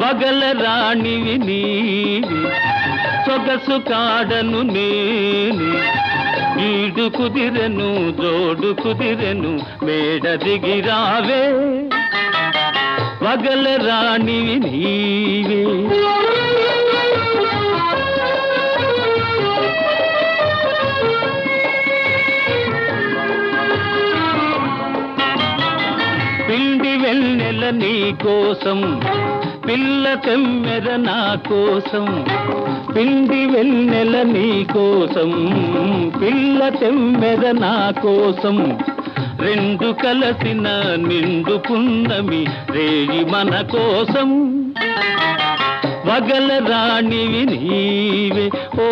వగల రాణివి నీవి సొగసు కాడను నేను ఈడు కుదిరెను జోడు కుదిరెను మేడ దిగిరావే వగల రాణివి నీవే పిండి వెన్నెల నీ కోసం పిల్ల తెమ్మెర నా కోసం పిండి వెన్నెల నీ కోసం పిల్ల తెమ్మెర నా కోసం రెండు కలసిన నిండు పున్నమి రేయి మన కోసం వగల రాణివి నీవే ఓ